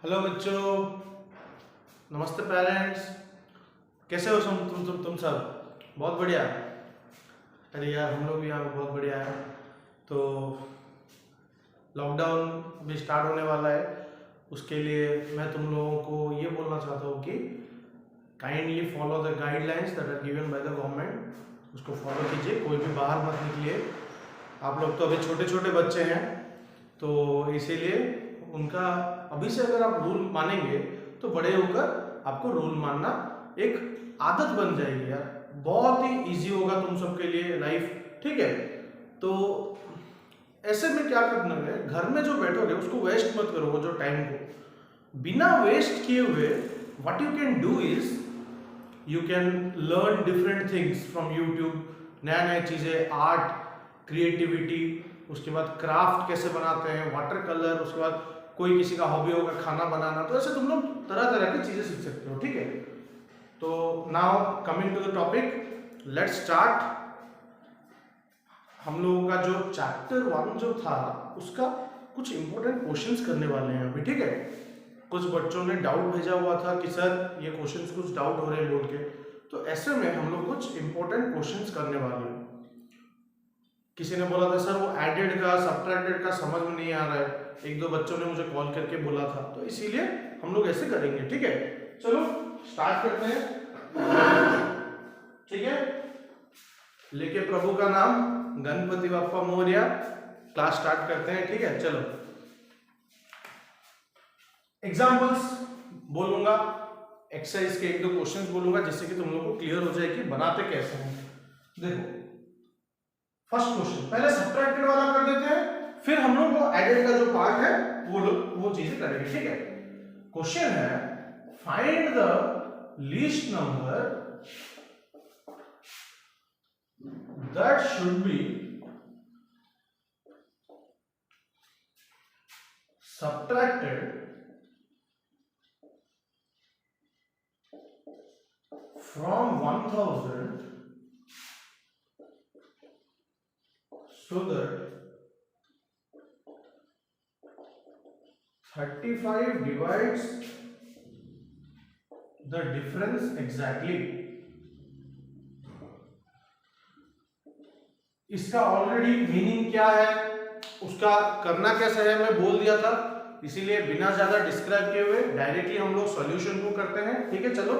Hello बच्चों, नमस्ते parents. कैसे हो तुम सब? बहुत बढ़िया। अरे यार, हम लोग भी यहाँ बहुत बढ़िया है। तो लॉकडाउन भी स्टार्ट होने वाला है, उसके लिए मैं तुम लोगों को ये बोलना चाहता हूँ कि kindly follow the guidelines that are given by the government. उसको फॉलो कीजिए, कोई भी बाहर मत निकलिए। आप लोग तो अभी छोटे छोटे बच्चे हैं, तो इसीलिए उनका अभी से अगर आप रूल मानेंगे तो बड़े होकर आपको रूल मानना एक आदत बन जाएगी यार। बहुत ही इजी होगा तुम सबके लिए लाइफ, ठीक है? तो ऐसे में क्या करना है, घर में जो बैठोगे उसको वेस्ट मत करो। वो जो टाइम को बिना वेस्ट किए हुए what you can do is you can learn different things from YouTube. नया नया चीज़ें, आर्ट, क्रिएटिविटी, उसके बाद क्राफ्ट कैसे बनाते हैं, वाटर कलर, उसके बाद कोई किसी का हॉबी होगा खाना बनाना। तो ऐसे तुम लोग तरह तरह की चीज़ें सीख सकते हो, ठीक है? तो now coming to the topic, let's start. हम लोगों का जो चैप्टर 1 जो था उसका कुछ इंपॉर्टेंट क्वेश्चंस करने वाले हैं अभी, ठीक है? कुछ बच्चों ने डाउट भेजा हुआ था कि सर ये क्वेश्चंस कुछ डाउट हो रहे हैं बोल के। तो ऐसे में हम लोग कुछ इंपॉर्टेंट क्वेश्चंस करने वाले हैं। किसी ने बोला था सर वो एडेड का सब्ट्रैक्टेड का समझ में नहीं आ रहा है, एक दो बच्चों ने मुझे कॉल करके बोला था, तो इसीलिए हम लोग ऐसे करेंगे, ठीक है? चलो स्टार्ट करते हैं, ठीक है? लेके प्रभु का नाम, गणपति बप्पा मोरया। क्लास स्टार्ट करते हैं, ठीक है? चलो एग्जांपल्स बोलूंगा, एक्सरसाइज के एक दो क्वेश्चंस बोलूंगा जिससे कि तुम लोग को क्लियर हो जाए कि बनाते कैसे हैं। देखो फर्स्ट क्वेश्चन, पहले सब्ट्रैक्टेड वाला कर देते हैं, फिर हम लोग वो एडेड का जो पार्ट है वो चीजें करेंगे, ठीक है? क्वेश्चन है find the least number that should be subtracted from 1000 so that 35 divides the difference exactly। इसका ऑलरेडी मीनिंग क्या है, उसका करना कैसे है मैं बोल दिया था, इसीलिए बिना ज्यादा डिस्क्राइब किए हुए डायरेक्टली हम लोग सॉल्यूशन को करते हैं, ठीक है? चलो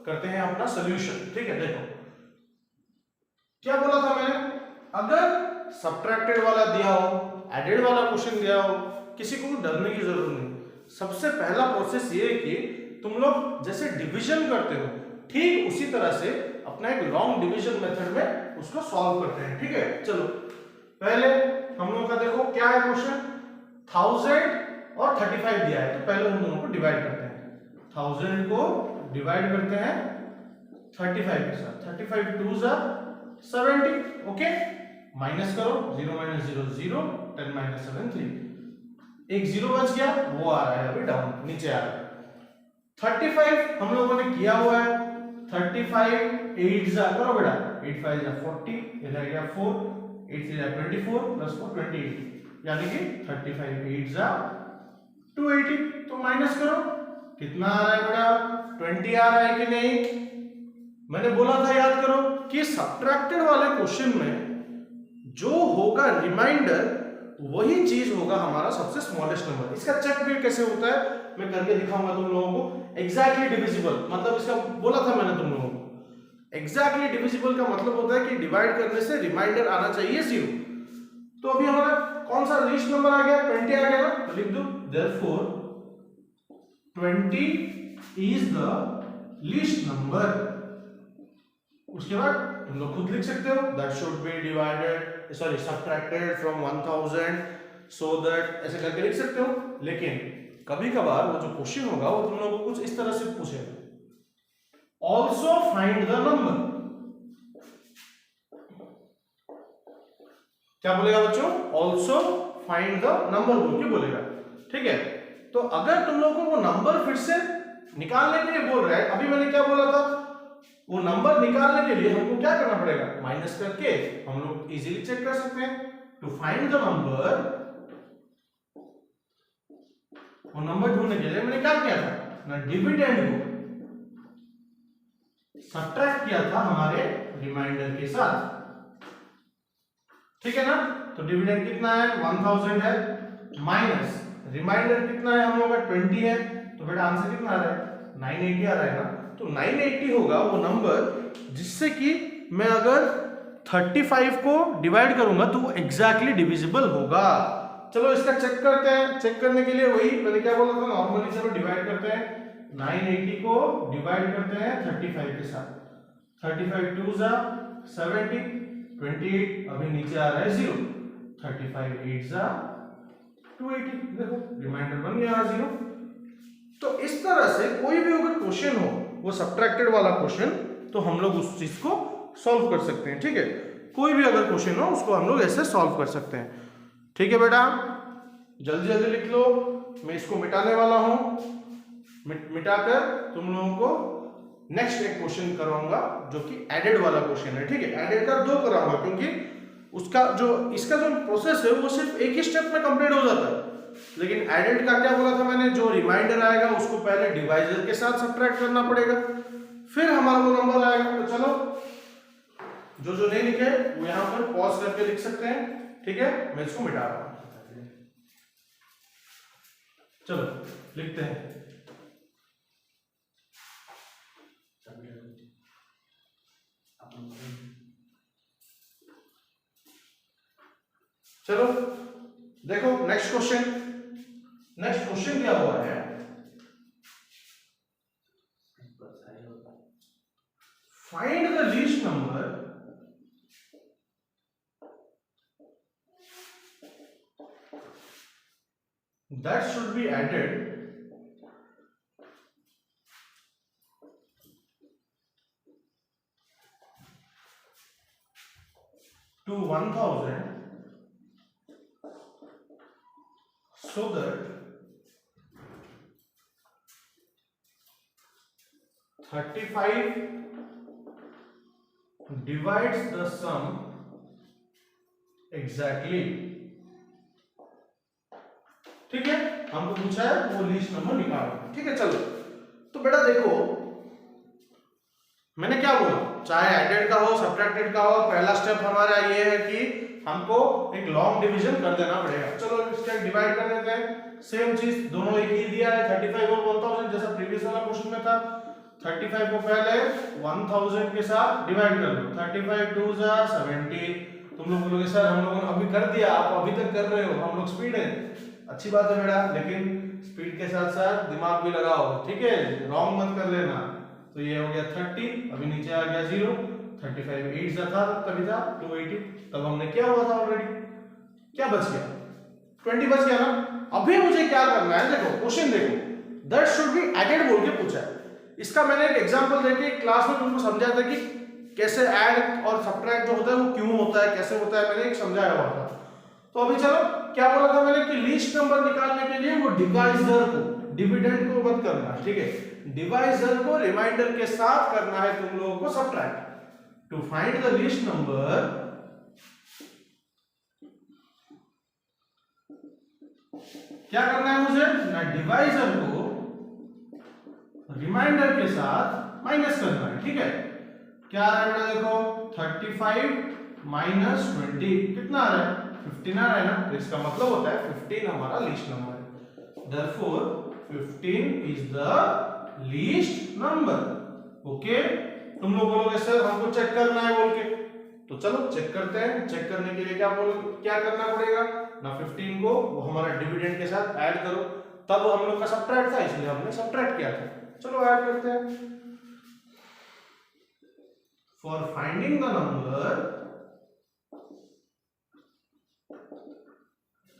करते हैं अपना सॉल्यूशन, ठीक है? देखो क्या बोला था मैंने, अगर सब्ट्रैक्टेड वाला दिया हो, एडेड वाला क्वेश्चन दिया हो, किसी को डरने की जरूरत नहीं। सबसे पहला प्रोसेस ये है कि तुम लोग जैसे डिवीजन करते हो ठीक उसी तरह से अपना एक लॉन्ग डिवीजन मेथड में उसको सॉल्व करते हैं, ठीक है? चलो पहले हम लोग का देखो क्या है क्वेश्चन, 1000 और 35 दिया है, तो पहले हम दोनों को डिवाइड करते हैं। 1000 को डिवाइड करते हैं 35 के साथ, 35 2 जा 70, ओके? माइनस करो, 0 - 0 0, 10 - 7 3, एक जीरो बच गया, वो आ रहा है अभी डाउन, नीचे आ रहा है। 35 हम लोगों ने किया हुआ है, 35 8 जा करो बेटा, 8 5 जा 40, ये रह गया 4, 8 3 जा 24 प्लस 4 28, यानी कि 35 8 जा 280। तो माइनस करो, कितना आ रहा है बेटा? 20 आ रहा है कि नहीं? मैंने बोला था याद करो कि सब्ट्रैक्टेड वाले क्वेश्चन में जो होगा रिमाइंडर वही चीज होगा हमारा सबसे स्मॉलेस्ट नंबर। इसका चेक भी कैसे होता है मैं करके दिखाऊंगा तुम लोगों को। एग्जैक्टली डिविजिबल मतलब इसका बोला था मैंने तुम लोगों को, एग्जैक्टली डिविजिबल का मतलब होता है कि डिवाइड करने से रिमाइंडर आना चाहिए 0। तो अभी हमारा कौन सा लीस्ट नंबर आ गया? 20 आ गया ना, तो लिख दो therefore 20 is the least number. उसके बाद तुम लोग खुद लिख सकते हो that should be divided sorry subtracted from 1000 so that, ऐसे करके लिख सकते हो। लेकिन कभी कभार वो जो क्वेश्चन होगा वो तुम लोगों को कुछ इस तरह से पूछेगा, ऑल्सो फाइंड द नंबर। क्या बोलेगा बच्चों? ऑल्सो फाइंड द नंबर बोल के बोलेगा, ठीक है? तो अगर तुम लोगों को वो नंबर फिर से निकालने के लिए बोल रहा है, अभी मैंने क्या बोला था, वो नंबर निकालने के लिए हमको क्या करना पड़ेगा? माइनस करके हम लोग इजीली चेक कर सकते हैं। टू फाइंड द नंबर वो नंबर ढूंढने के लिए मैंने क्या किया था ना, डिविडेंड को सब्ट्रैक्ट किया था हमारे रिमाइंडर के साथ, ठीक है ना। तो डिविडेंड कितना है 1000 है, माइनस रिमाइंडर कितना है हम लोग का 20 है, तो बेटा आंसर कितना आ रहा है 980 आ रहा है ना। तो 980 होगा वो नंबर जिससे कि मैं अगर 35 को डिवाइड करूंगा तो वो एग्जैक्टली डिविजिबल होगा। चलो इसका चेक करते हैं। चेक करने के लिए वही मैंने क्या बोला था, नॉर्मली चलो डिवाइड करते हैं, 980 को डिवाइड करते हैं 35 के साथ, 35 2 जा 70, 28 अभी नीचे आ रहा है 0, 35 8 जा 280, देखो रिमाइंडर बन गया 0। तो इस तरह से कोई भी अगर क्वेश्चन हो वो सब्ट्रैक्टेड वाला क्वेश्चन, तो हम लोग उस चीज को सॉल्व कर सकते हैं, ठीक है। कोई भी अगर क्वेश्चन हो उसको हम लोग ऐसे सॉल्व कर सकते हैं, ठीक है बेटा। जल्दी जल्दी लिख लो, मैं इसको मिटाने वाला हूं, मिटाकर तुम लोगों को नेक्स्ट एक क्वेश्चन कराऊंगा जो कि एडेड वाला क्वेश्चन है, ठीक है। एडेड का 2 कराऊंगा क्योंकि उसका जो इसका जो प्रोसेस है वो सिर्फ एक ही स्टेप में कंप्लीट हो जाता है, लेकिन एडेड का क्या बोला था मैंने, जो रिमाइंडर आएगा उसको पहले डिवाइजर के साथ सब्ट्रैक्ट करना पड़ेगा, फिर हमारा वो नंबर आएगा। तो चलो जो नहीं लिखे वो यहां पर पॉज करके लिख सकते हैं, ठीक है। मैं इसको मिटा रहा हूं, चलो लिखते हैं। चलो देखो नेक्स्ट क्वेश्चन क्या हुआ है, find the least number that should be added to 1000 so that 35 divides the sum exactly, ठीक है। हमको पूछा है वो लीस्ट नंबर निकालो, ठीक है। चलो तो बेटा देखो मैंने क्या बोला, चाहे एडेड का हो सब्ट्रैक्टेड का हो, पहला स्टेप हमारा ये है कि हमको एक लॉन्ग डिवीजन कर देना पड़ेगा। चलो इसका डिवाइड कर देते हैं, सेम चीज दोनों एक ही दिया है 35 और 1000 जैसा प्रीवियस वाला क्वेश्चन में था। 35 को पहले 1000 के साथ डिवाइड कर लो, 35 2 जा 70। तुम लोग बोलोगे सर हम लोगों ने अभी कर दिया, आप अभी तक कर रहे हो, हम लोग स्पीड है, अच्छी बात है बेटा, लेकिन स्पीड के साथ साथ दिमाग भी लगाओ, ठीक है, रॉन्ग मत कर लेना। तो ये हो गया 30, अभी नीचे आ गया 0, 35 8 था तभी था 280, तब हमने क्या हुआ था ऑलरेडी, क्या बच गया 20 बच गया ना। अभी मुझे क्या करना है, देखो क्वेश्चन देखो, दैट शुड बी एडेड बोल के पूछा है। इसका मैंने एक एग्जांपल देके क्लास में तुमको समझाया था कि कैसे ऐड और सब्ट्रैक्ट जो होता है वो क्यों होता है, कैसे होता है, मैंने एक समझाया हुआ था। तो अभी चलो क्या बोला था मैंने कि लीस्ट नंबर निकालने के लिए वो डिवाइजर को, डिविडेंड को मत करना, ठीक है, डिवाइजर को रिमाइंडर के साथ करना है तुम लोगों को subtract. To find the least number क्या करना है मुझे ना, डिवाइजर को रिमाइंडर के साथ माइनस करना है, ठीक है। क्या आ रहा है देखो 35 माइनस 20 कितना आ रहा है 15 आ रहा है ना, तो इसका मतलब होता है 15 हमारा लीस्ट नंबर है। Therefore 15 is the least number, okay. तुम लोग बोलोगे सर हमको चेक करना है बोल के, तो चलो चेक करते हैं। चेक करने के लिए क्या करना पड़ेगा ना, 15 को वो हमारा डिविडेंड के साथ ऐड करो, तब हम लोग का सब्ट्रैक्ट था इसलिए हमने सब्ट्रैक्ट किया था। चलो ऐड करते हैं। For finding the number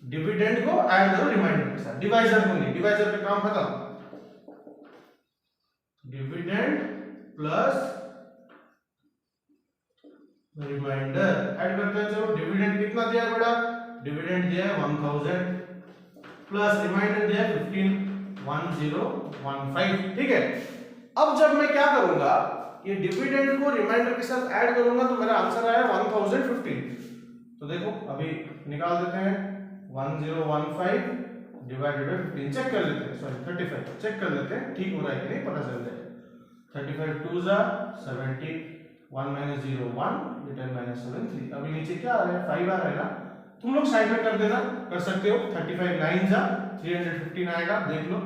dividend को ऐड करो रिमाइंडर के साथ, डिवाइजर को नहीं, डिवाइजर पे काम खत्म। डिविडेंड प्लस रिमाइंडर ऐड करते हैं। चलो डिविडेंड कितना दिया बेटा, डिविडेंड दिया है 1000 प्लस रिमाइंडर दिया है 15 1015, ठीक है। अब जब मैं क्या करूंगा, ये डिविडेंड को रिमाइंडर के साथ ऐड करूंगा तो मेरा आंसर आया 1015। तो देखो अभी निकाल देते हैं 1015 डिवाइडेड बाय 15 चेक कर लेते हैं, सॉरी 35 चेक कर लेते हैं ठीक हो रहा है कि नहीं, पता चल जाएगा। 35 2 जा 70, 1 - 0 1, 10 - 7 3। अभी नीचे क्या आ रहा है 5 आ रहा है ना, तुम लोग साइड में कर देना, कर सकते हो। 35 9 जा 315 आएगा, देख लो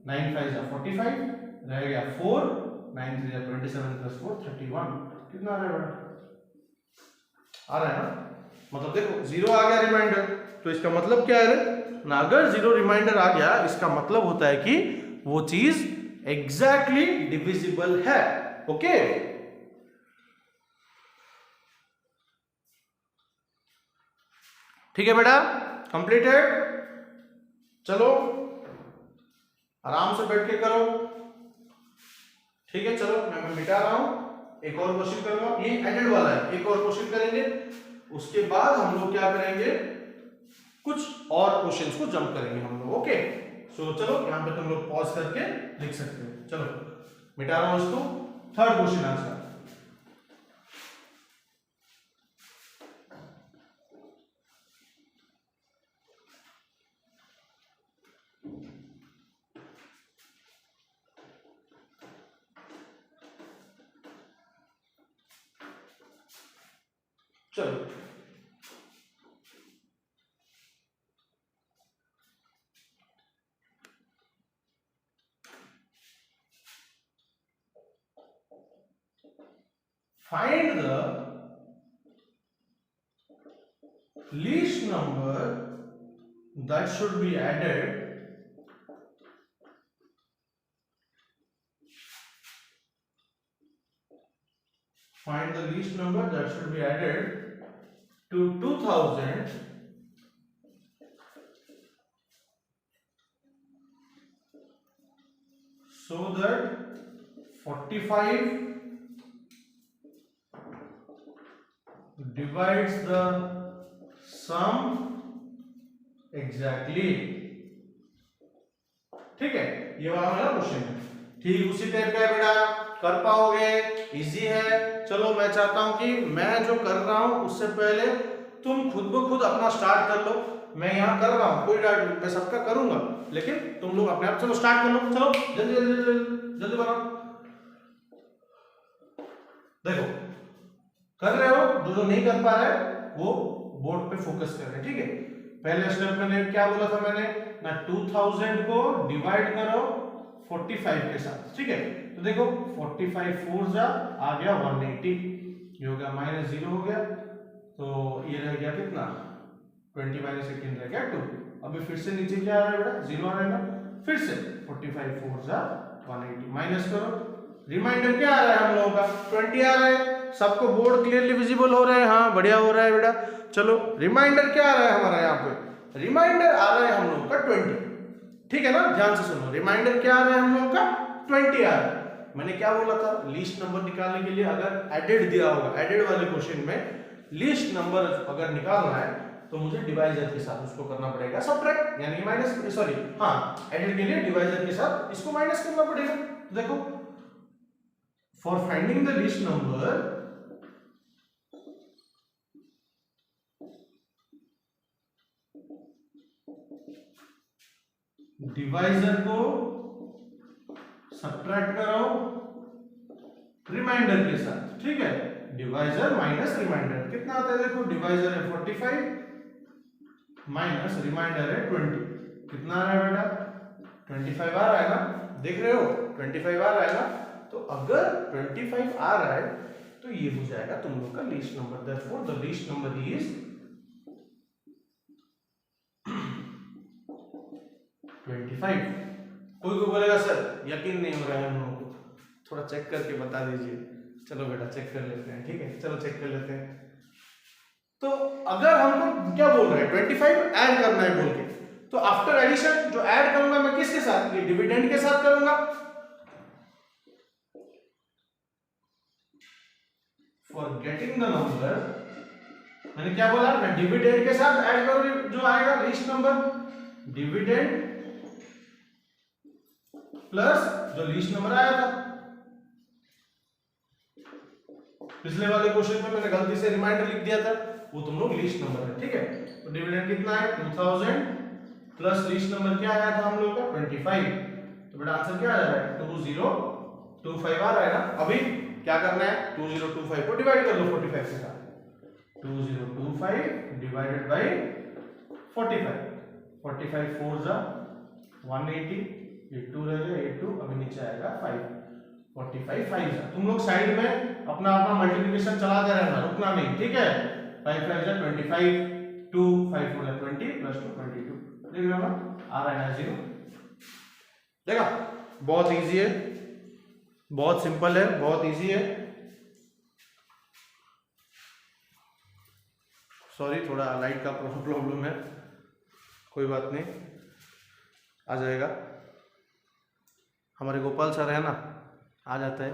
9 5 जा 45 रह गया 4, 9 3 जा 27 + 4 31। कितना आ रहा है बेटा, आ रहा है ना, मतलब देखो 0 आ गया रिमाइंडर, तो इसका मतलब क्या है ना, अगर 0 रिमाइंडर आ गया इसका मतलब होता है कि वो चीज एग्जैक्टली डिविजिबल है। ओके ठीक है बेटा, कंप्लीटेड। चलो आराम से बैठ के करो, ठीक है। चलो मैं मिटा रहा हूं, एक और क्वेश्चन करूंगा, ये एडेड वाला है, एक और क्वेश्चन करेंगे, उसके बाद हम लोग क्या करेंगे, कुछ और क्वेश्चंस को जंप करेंगे हम लोग। ओके सो चलो यहां पे तुम लोग पॉज करके लिख सकते हो। चलो मिटा रहा हूं इसको, थर्ड क्वेश्चन आंसर। चलो find the least number that should be added find the least number that should be added to 2000 so that 45 divides the sum exactly। ठीक है, ये वाला मेरा क्वेश्चन है, ठीक उसी टाइप का है बेटा, कर पाओगे, इजी है। चलो मैं चाहता हूं कि मैं जो कर रहा हूं उससे पहले तुम खुद ब खुद अपना स्टार्ट कर लो। मैं यहां कर रहा हूं, कोई डाउट नहीं, मैं सबका करूंगा, लेकिन तुम लोग अपने आप चलो स्टार्ट कर लो। चलो जल्दी जल्दी जल्दी जल्दी बनाओ। देखो कर रहे हो, जो नहीं कर पा रहा है वो बोर्ड पे फोकस कर रहे हैं, ठीक है। पहले स्टेप मैंने क्या बोला था, मैंने ना 2000 को डिवाइड करो 45 के साथ, ठीक है। तो देखो 45 4 जा आ गया 180, ये हो गया -0 हो गया, तो ये रह गया कितना 20 - 18 रह गया 2। अभी फिर से नीचे क्या आ रहा है बेटा, 0 आ रहा है ना, फिर से 45 4 जा 180 माइनस करो, रिमाइंडर क्या आ रहा है हम लोगों का 20 आ रहा है। सबको बोर्ड क्लियरली विजिबल हो रहा है, हाँ बढ़िया हो रहा है बेटा। चलो रिमाइंडर क्या आ रहा है हमारा, यहाँ पे रिमाइंडर आ रहा है हम लोगों का 20, ठीक है ना, ध्यान से सुनो। रिमाइंडर क्या आ रहा है हम लोगों का 20 आ रहा है। मैंने क्या बोला था, लीस्ट नंबर निकालने के लिए अगर एडेड दिया होगा, एडेड वाले क्वेश्चन में लीस्ट नंबर अगर निकालना है तो मुझे डिवाइजर के साथ उसको करना पड़ेगा सबट्रैक्ट, यानी कि माइनस, सॉरी हाँ एडेड के लिए डिवाइजर के साथ इसको माइनस करना पड़ेगा। तो देखो for finding the least number divisor को सब्ट्रैक्ट करो रिमाइंडर के साथ, ठीक है। डिवाइजर माइनस रिमाइंडर कितना आता है, देखो डिवाइजर है 45 माइनस रिमाइंडर है 20, कितना आ रहा है बेटा 25 आ रहा है ना, देख रहे हो 25 आ रहा है ना। तो अगर 25 आ रहा है तो ये हो जाएगा तुम लोग का least number, therefore the least number is 25। कोई को बोलेगा सर यकीन नहीं हो रहा है हम लोगों को, थोड़ा चेक करके बता दीजिए। चलो बेटा चेक कर लेते हैं, ठीक है, चलो चेक कर लेते हैं। तो अगर हमको क्या बोल रहे हैं 25 ऐड करना है बोल के, तो आफ्टर एडिशन जो ऐड करूंगा मैं किसके साथ, ये डिविडेंड के साथ करूंगा। फॉर गेटिंग द नंबर मैंने क्या बोला, मैं डिविडेंड के साथ ऐड करूं जो आएगा लीस्ट नंबर, डिविडेंड प्लस जो लीस्ट नंबर आया था। पिछले वाले क्वेश्चन में मैंने गलती से रिमाइंडर लिख दिया था, वो तुम लोग लीस्ट नंबर है, ठीक है। तो डिविडेंड कितना है 2000 प्लस लीस्ट नंबर क्या आया था हम लोग का 25, तो बेटा आंसर क्या आ जा रहा है 2025 आ रहा है ना। अभी क्या करना है 2025 को डिवाइड कर लो 45 के साथ, 2025 डिवाइडेड बाय 45, 45 4 जा 180, ये 2 रह गया, ये 2 अभी नीचे आएगा 5, 45 5 जा। तुम लोग साइड में अपना अपना मल्टीप्लिकेशन चलाते रहना, रुकना नहीं, ठीक है। 5 5 जा 25, 2 5 4 जा 20 प्लस 2 22, देख रहे हो ना, आ रहा है ना 0। देखा, बहुत इजी है, बहुत सिंपल है, बहुत इजी है। सॉरी थोड़ा लाइट का प्रॉब्लम है, कोई बात नहीं, आ जाएगा। हमारे गोपाल सर है ना, आ जाता है,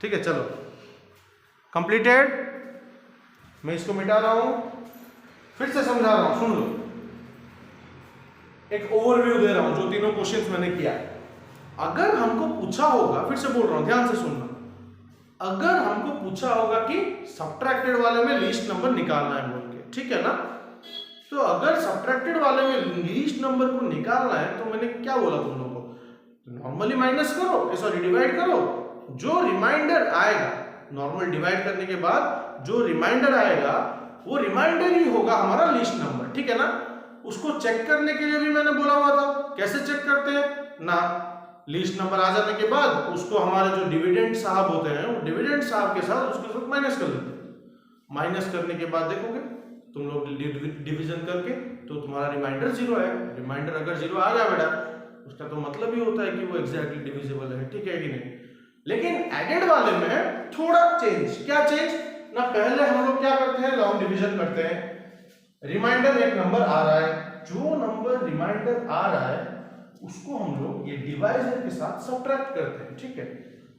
ठीक है। चलो कंप्लीटेड, मैं इसको मिटा रहा हूं, फिर से समझा रहा हूं, सुन लो। एक ओवरव्यू दे रहा हूं जो तीनों क्वेश्चंस मैंने किया। अगर हमको पूछा होगा, फिर से बोल रहा हूं, ध्यान से सुनना, अगर हमको पूछा होगा कि सब्ट्रैक्टेड वाले में लीस्ट नंबर निकालना है बोल के, ठीक है ना, तो अगर सब्ट्रैक्टेड वाले में लीस्ट नंबर को निकालना है तो मैंने क्या बोला तुम लोगों को, नॉर्मली माइनस करो, सॉरी डिवाइड करो, जो रिमाइंडर आएगा नॉर्मल डिवाइड करने के बाद जो रिमाइंडर आएगा वो रिमाइंडर ही होगा हमारा लीस्ट नंबर, ठीक है ना। उसको चेक करने के लिए भी मैंने बोला हुआ था, कैसे चेक करते हैं ना, लीस्ट नंबर आ जाने के बाद उसको हमारे जो डिविडेंड साहब होते हैं वो डिविडेंड साहब के साथ उसके साथ माइनस कर देते हैं। माइनस करने के बाद देखोगे तुम लोग डिवीजन करके तो तुम्हारा रिमाइंडर 0 आएगा। रिमाइंडर अगर 0 आ गया बेटा उसका तो मतलब ही होता है कि वो एग्जैक्टली डिविजिबल है, ठीक है कि नहीं। लेकिन एडेड वाले में थोड़ा चेंज, क्या चेंज ना, पहले हम लोग क्या करते हैं, लॉन्ग डिवीजन करते हैं, रिमाइंडर एक नंबर आ रहा है, जो नंबर रिमाइंडर आ रहा है उसको हम लोग ये डिवाइजर के साथ सब्ट्रैक्ट करते हैं, ठीक है।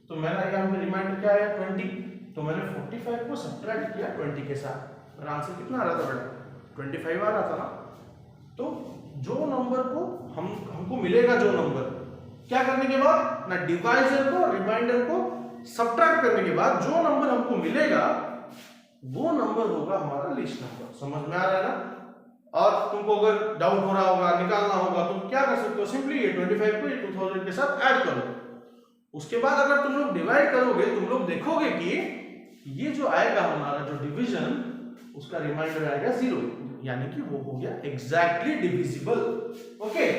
तो मैंने यहाँ पे रिमाइंडर क्या आया 20, तो मैंने 45 को सब्ट्रैक्ट किया 20 के साथ, मेरा आंसर कितना आ रहा था बेटा 25 आ रहा था ना। तो जो नंबर को हमको मिलेगा, जो नंबर क्या करने के बाद ना, डिवाइजर को रिमाइंडर को सब्ट्रैक्ट करने के बाद जो नंबर हमको मिलेगा वो नंबर होगा हमारा लिस्ट नंबर। समझ में आ रहा है ना। और तुमको अगर डाउट हो रहा होगा, निकालना होगा, तुम क्या कर सकते हो, सिंपली ये 25 को 2000 के साथ ऐड करो। उसके बाद अगर तुम लोग डिवाइड करोगे तुम लोग देखोगे कि ये जो आएगा हमारा जो डिवीजन उसका रिमाइंडर आएगा 0, यानी कि वो हो गया एग्जैक्टली डिविजिबल। ओके,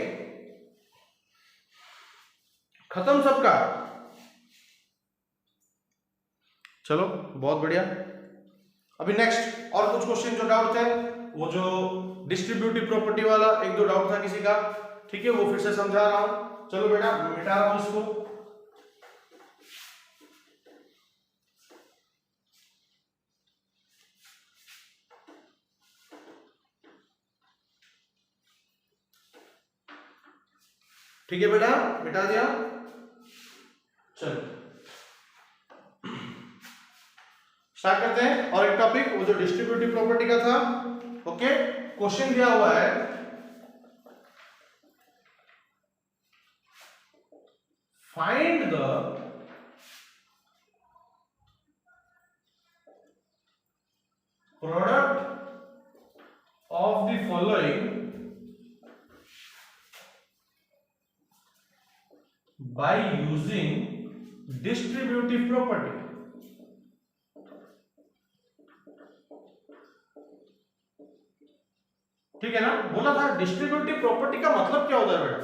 खत्म सबका। चलो बहुत बढ़िया। अभी नेक्स्ट और कुछ क्वेश्चन जो डाउट थे, वो जो डिस्ट्रीब्यूटिव प्रॉपर्टी वाला एक दो डाउट था किसी का, ठीक है, वो फिर से समझा रहा हूं। चलो बेटा मिटा रहा हूं इसको। ठीक है बेटा, मिटा दिया। चलो स्टार्ट करते हैं और एक टॉपिक, वो जो डिस्ट्रीब्यूटिव प्रॉपर्टी का था। ओके, क्वेश्चन दिया हुआ है, find the product of the following by using distributive property। ठीक है ना, बोला था डिस्ट्रीब्यूटिव प्रॉपर्टी का मतलब क्या होता है बेटा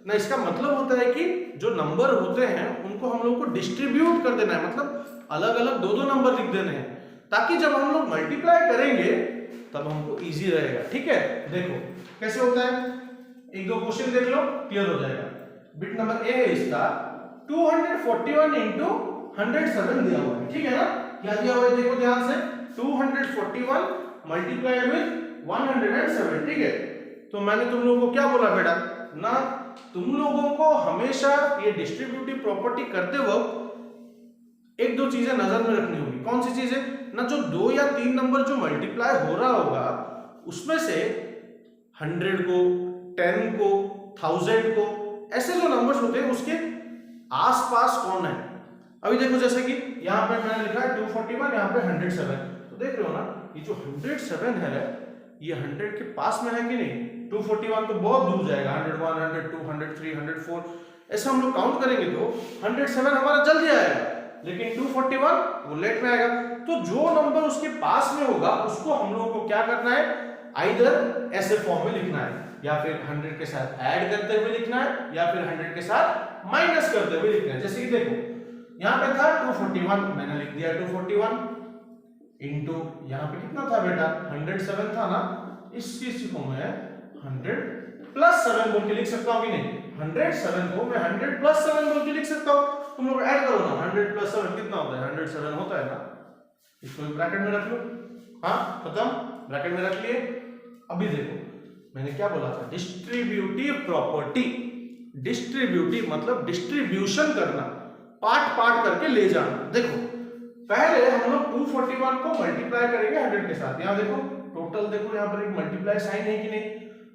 ना, इसका मतलब होता है कि जो नंबर होते हैं उनको हम लोग को डिस्ट्रीब्यूट कर देना है, मतलब अलग अलग दो दो नंबर लिख देने हैं, ताकि जब हम लोग मल्टीप्लाई करेंगे तब हमको इजी रहेगा। ठीक है, देखो कैसे होता है, एक दो क्वेश्चन देख लो, क्लियर हो जाएगा। बिट नंबर ए है इसका 241 इंटू 107 दिया हुआ है, ठीक है ना। क्या दिया हुआ है देखो ध्यान से, 241 मल्टीप्लाइड विद 107, ठीक है। तो मैंने तुम लोगों को क्या बोला बेटा ना, तुम लोगों को हमेशा ये डिस्ट्रीब्यूटिव प्रॉपर्टी करते वक्त एक दो चीजें नजर में रखनी होगी। कौन सी चीजें ना, जो 2 या 3 नंबर जो मल्टीप्लाई हो रहा होगा उसमें से 100 को, 10 को, 1000 को, ऐसे जो नंबर्स होते हैं उसके आसपास कौन है। अभी देखो जैसे कि यहाँ पे मैंने लिखा है 241, यहाँ पे 107, तो देख रहे हो ना, ये जो 107 है ये 100 के पास में है कि नहीं? 241 तो बहुत दूर जाएगा, 101, 102, 103, 104 ऐसे हम लोग काउंट करेंगे तो 107 हमारा जल्दी आएगा, लेकिन 241 वो लेट में आएगा। तो जो नंबर उसके पास में होगा उसको हम लोगों को क्या करना है, आइदर ऐसे फॉर्म में लिखना है, या फिर 100 के साथ ऐड करते हुए लिखना है, या फिर 100 के साथ माइनस करते हुए लिखना है। जैसे कि देखो यहाँ पे था 241, मैंने लिख दिया 241 इंटू यहाँ पे कितना था बेटा 107 था ना, इस को मैं 100 प्लस 7 बोल के लिख सकता हूँ कि नहीं? 107 को मैं 100 प्लस 7 बोल के लिख सकता हूँ। तुम लोग ऐड करो ना, 100 प्लस 7 कितना होता है? 107 होता है ना। इसको ब्रैकेट में रख लो, हाँ खत्म, ब्रैकेट में रख लिए। अभी देखो मैंने क्या बोला था, डिस्ट्रीब्यूटिव प्रॉपर्टी। डिस्ट्रीब्यूटिव मतलब डिस्ट्रीब्यूशन करना, पार्ट पार्ट करके ले जाना। देखो पहले हम लोग 241 को मल्टीप्लाई करेंगे 100 के साथ। यहाँ देखो टोटल, देखो यहाँ पर एक मल्टीप्लाई साइन है कि नहीं?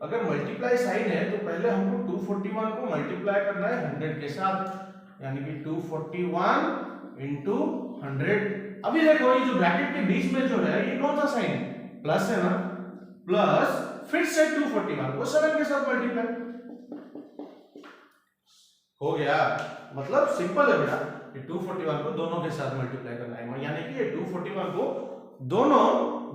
अगर मल्टीप्लाई साइन है तो पहले हमको 241 को मल्टीप्लाई करना है 100 के साथ, यानी कि 241 इंटू 100। अभी देखो ये जो ब्रैकेट के बीच में जो है ये कौन सा साइन है? प्लस है ना, प्लस फिर से 241 को 7 के साथ मल्टीप्लाई हो गया। मतलब सिंपल है बेटा, ये 241 को दोनों के साथ मल्टीप्लाई करना है, यानी कि ये 241 को दोनों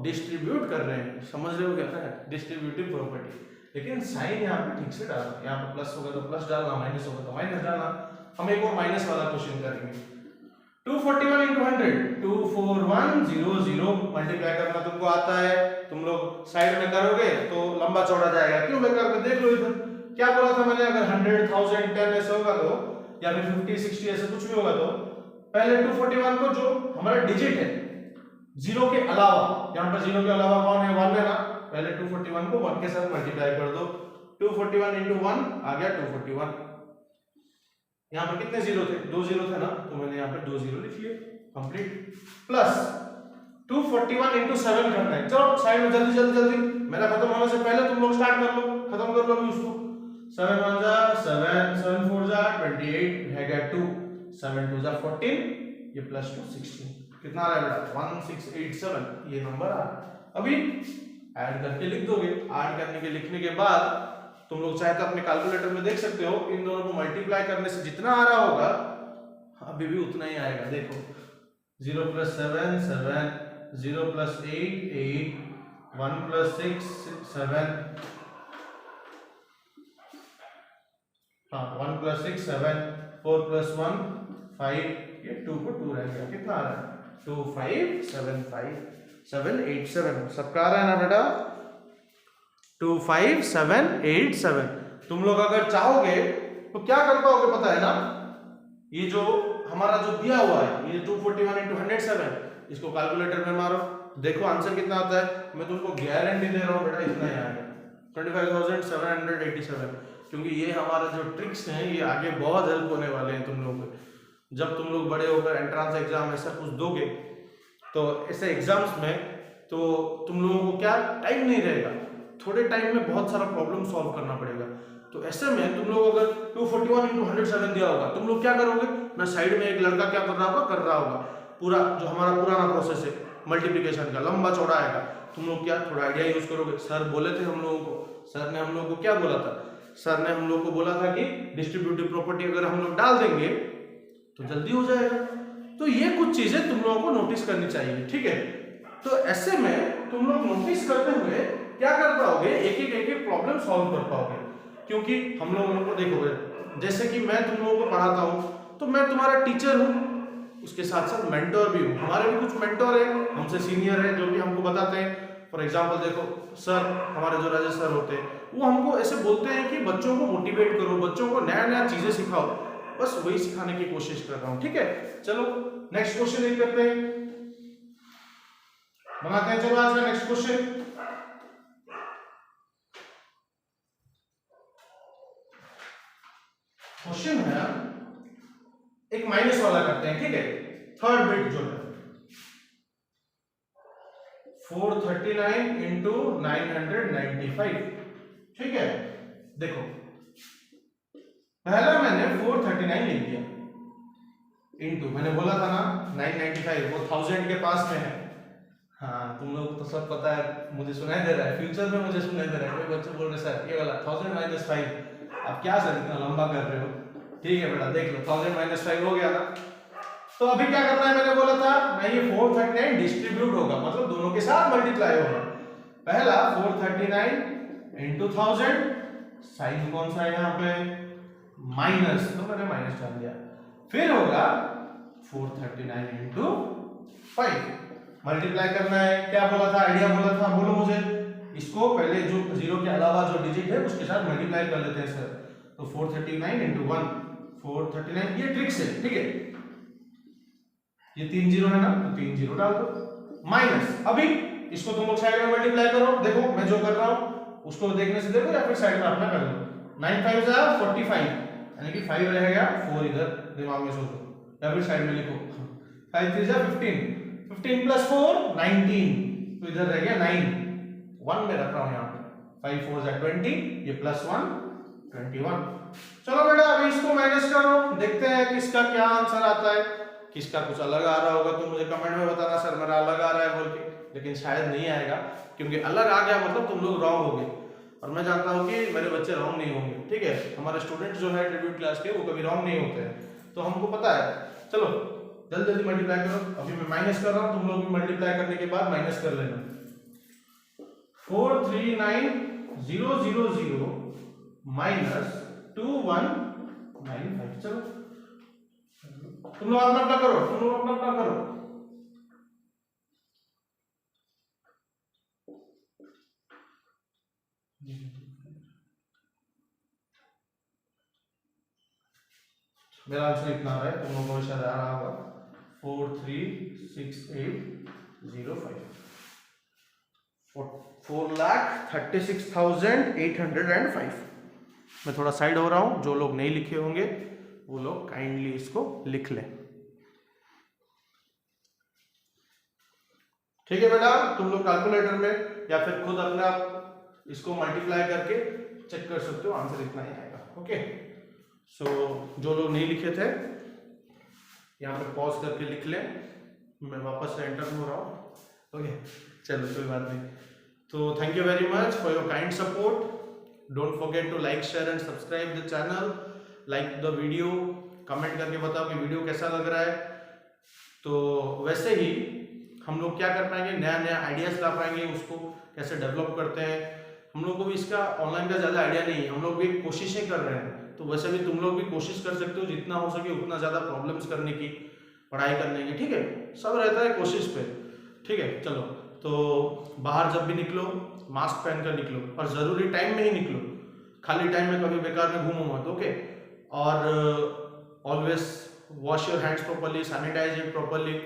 डिस्ट्रीब्यूट कर रहे हैं। समझ रहे हो क्या है डिस्ट्रीब्यूटिव प्रॉपर्टी? लेकिन साइन यहाँ पे ठीक से डालना, यहाँ पे प्लस होगा तो प्लस डालना, माइनस होगा तो माइनस डालना। हम एक और माइनस वाला क्वेश्चन करेंगे। 241 into 100, 24100 मल्टीप्लाई करना तुमको आता है, तुम लोग साइड में करोगे तो लंबा चौड़ा जाएगा। क्यों बेकार में? देख लो इधर क्या बोला था मैंने, अगर 100, 1000, 10 ऐसे होगा तो, या फिर 50, 60 ऐसे कुछ भी होगा तो पहले 241 को जो हमारा डिजिट है जीरो के अलावा, यहाँ पर जीरो के अलावा कौन है? 1 है ना, पहले 241 को 1 के साथ मल्टीप्लाई कर दो। 241 into 1 आ गया 241। यहाँ पर कितने जीरो थे? 2 जीरो थे ना, तो मैंने यहाँ पे 2 जीरो लिख लिए, कंप्लीट। प्लस 241 into 7 करना है। चलो साइड में जल्दी जल्दी जल्दी, मेरा खत्म होने से पहले तुम लोग स्टार्ट कर लो, खत्म कर लो अभी उसको। 7 1 जा 7, 7 4 जा 28, रह गया 2, 7 2 जा 14, ये प्लस 2 16, कितना आ रहा है बेटा? 1687 ये नंबर आ रहा है। अभी ऐड करके लिख दोगे। ऐड करने के लिखने के बाद तुम लोग चाहे तो अपने कैलकुलेटर में देख सकते हो, इन दोनों को मल्टीप्लाई करने से जितना आ रहा होगा अभी भी उतना ही आएगा। देखो 0 + 7 7, 0 + 8 8, 1 + 6 7, हाँ 1 + 6 7, 4 + 1 5, ये 2 को 2 रह गया। कितना आ रहा है? 2575 787। सबका आ रहा है ना बेटा? 25787। तुम लोग अगर चाहोगे तो क्या कर पाओगे पता है ना? ये जो हमारा जो दिया हुआ है ये 241 into 107, इसको कैलकुलेटर में मारो, देखो आंसर कितना आता है। मैं तुमको गारंटी दे रहा हूँ बेटा इतना ही आएगा, 25,787। क्योंकि ये हमारा जो ट्रिक्स हैं ये आगे बहुत हेल्प होने वाले हैं तुम लोग को। जब तुम लोग बड़े होकर एंट्रेंस एग्जाम ऐसा कुछ दोगे तो ऐसे एग्जाम्स में तो तुम लोगों को क्या टाइम नहीं रहेगा, थोड़े टाइम में बहुत सारा प्रॉब्लम सॉल्व करना पड़ेगा। तो ऐसे में तुम लोग अगर 241 into 107 दिया होगा, तुम लोग क्या करोगे ना, साइड में एक लड़का क्या कर रहा होगा पूरा जो हमारा पुराना प्रोसेस है मल्टीप्लिकेशन का लंबा चौड़ा आएगा। तुम लोग क्या थोड़ा आइडिया यूज करोगे। सर बोले थे हम लोगों को, सर ने हम लोगों को क्या बोला था? सर ने हम लोग को बोला था कि डिस्ट्रीब्यूटिव प्रॉपर्टी अगर हम लोग डाल देंगे तो जल्दी हो जाएगा। तो ये कुछ चीजें तुम लोगों को नोटिस करनी चाहिए, ठीक है? तो ऐसे में तुम लोग नोटिस करते हुए क्या कर पाओगे, एक एक प्रॉब्लम सॉल्व कर पाओगे। क्योंकि हम लोगों को देखोगे, जैसे कि मैं तुम लोगों को पढ़ाता हूँ तो मैं तुम्हारा टीचर हूँ, उसके साथ साथ मेंटोर भी हूँ। हमारे भी कुछ मेंटोर है, हमसे सीनियर है, जो भी हमको बताते हैं। फॉर एग्जाम्पल देखो सर, हमारे जो राजेश सर होते हैं वो हमको ऐसे बोलते हैं कि बच्चों को मोटिवेट करो, बच्चों को नया नया चीजें सिखाओ। बस वही सिखाने की कोशिश कर रहा हूँ, ठीक है? चलो नेक्स्ट क्वेश्चन एक करते हैं, बनाते हैं। चलो आज का नेक्स्ट क्वेश्चन, क्वेश्चन है एक माइनस वाला करते हैं, ठीक है? थर्ड बिट जो है 439 into 995, ठीक है? देखो पहला मैंने 439 लिख दिया, इनटू मैंने बोला था ना 995 वो 1000 के पास में है, हाँ तुम लोग तो सब पता है, मुझे सुनाई दे रहा है, फ्यूचर में मुझे सुनाई दे रहा है। कोई बच्चे बोल रहे सर ये वाला 1000 - 5, आप क्या सर इतना लंबा कर रहे हो? ठीक है बेटा देख लो 1000 - 5 हो गया ना। तो अभी क्या करना है, मैंने बोला था मैं ये 439 डिस्ट्रीब्यूट होगा, मतलब दोनों के साथ मल्टीप्लाई होगा। पहला 439 into 1000, साइन कौन सा है यहाँ पे माइनस, तो मैंने माइनस डाल दिया। फिर होगा 439 into 5, मल्टीप्लाई करना है। क्या बोला था, आइडिया बोला था, बोलो मुझे। इसको पहले जो जीरो के अलावा जो डिजिट है उसके साथ मल्टीप्लाई कर लेते हैं सर। तो 439 into 1, 439, ये ट्रिक्स है, ठीक है। ये 3 जीरो है ना, तो 3 जीरो डाल दो माइनस। अभी इसको तुम लोग साइड में मल्टीप्लाई करो, देखो मैं जो कर रहा हूं उसको देखने से देखो, या फिर साइड में अपना कर लो। 9 5 45, यानी कि 5 रहेगा, 4 इधर दिमाग में सोचो, या फिर साइड में लिखो। 5 3 15, 15 + 4 19, तो इधर रह गया 9, 1 में रख रहा हूं यहाँ पे। 5 4 20, ये +1 21। चलो बेटा अभी इसको माइनस करो, देखते हैं किसका क्या आंसर आता है। किसका कुछ अलग आ रहा होगा तो मुझे कमेंट में बताना सर मेरा अलग आ रहा है बोल के, लेकिन शायद नहीं आएगा, क्योंकि अलग आ गया मतलब तुम लोग रॉन्ग हो गए, और मैं जानता हूँ कि मेरे बच्चे रॉन्ग नहीं होंगे, ठीक है। हमारे स्टूडेंट जो है ट्रिब्यूट क्लास के वो कभी रॉन्ग नहीं होते हैं, तो हमको पता है। चलो जल्दी जल्दी मल्टीप्लाई करो, अभी मैं माइनस कर रहा हूँ, तुम लोग भी मल्टीप्लाई करने के बाद माइनस कर लेना। 439,000 माइनस 2195। चलो तुम लोग अपना अपना करो, तुम लोग अपना अपना करो। मेरा आंसर इतना आ रहा है, तुम लोगों को शायद आ रहा होगा 436,805, 4,36,805। मैं थोड़ा साइड हो रहा हूं, जो लोग नहीं लिखे होंगे वो लोग काइंडली इसको लिख लें, ठीक है बेटा। तुम लोग कैलकुलेटर में या फिर खुद अपने आप इसको मल्टीप्लाई करके चेक कर सकते हो, आंसर इतना ही आएगा, ओके। सो जो लोग नहीं लिखे थे यहाँ पे पॉज करके लिख लें, मैं वापस से एंटर हो रहा हूँ, ओके। चलो कोई बात नहीं। तो thank you very much for your kind support. Don't forget to like share and subscribe the channel, like the video, comment करके बताओ कि वीडियो कैसा लग रहा है। तो वैसे ही हम लोग क्या कर पाएंगे, नया नया आइडियाज ला पाएंगे, उसको कैसे डेवलप करते हैं। हम लोग को भी इसका ऑनलाइन का ज़्यादा आइडिया नहीं है, हम लोग भी कोशिशें कर रहे हैं, तो वैसे भी तुम लोग भी कोशिश कर सकते हो जितना हो सके उतना ज़्यादा प्रॉब्लम्स करने की, पढ़ाई करने की, ठीक है। सब रहता है कोशिश पे, ठीक है। चलो तो बाहर जब भी निकलो मास्क पहन कर निकलो, और ज़रूरी टाइम में ही निकलो, खाली टाइम में कभी बेकार में घूमो मत, ओके। और always wash your hands properly, sanitise it properly,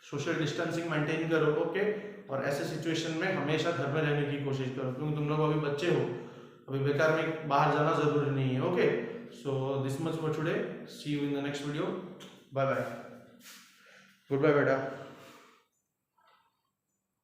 social distancing maintain करो, ओके। और ऐसे सिचुएशन में हमेशा घर में रहने की कोशिश करो, क्योंकि तुम लोग अभी बच्चे हो, अभी बेकार में बाहर जाना जरूरी नहीं है, okay. So this much for today, see you in the next video, bye bye, good bye बेटा।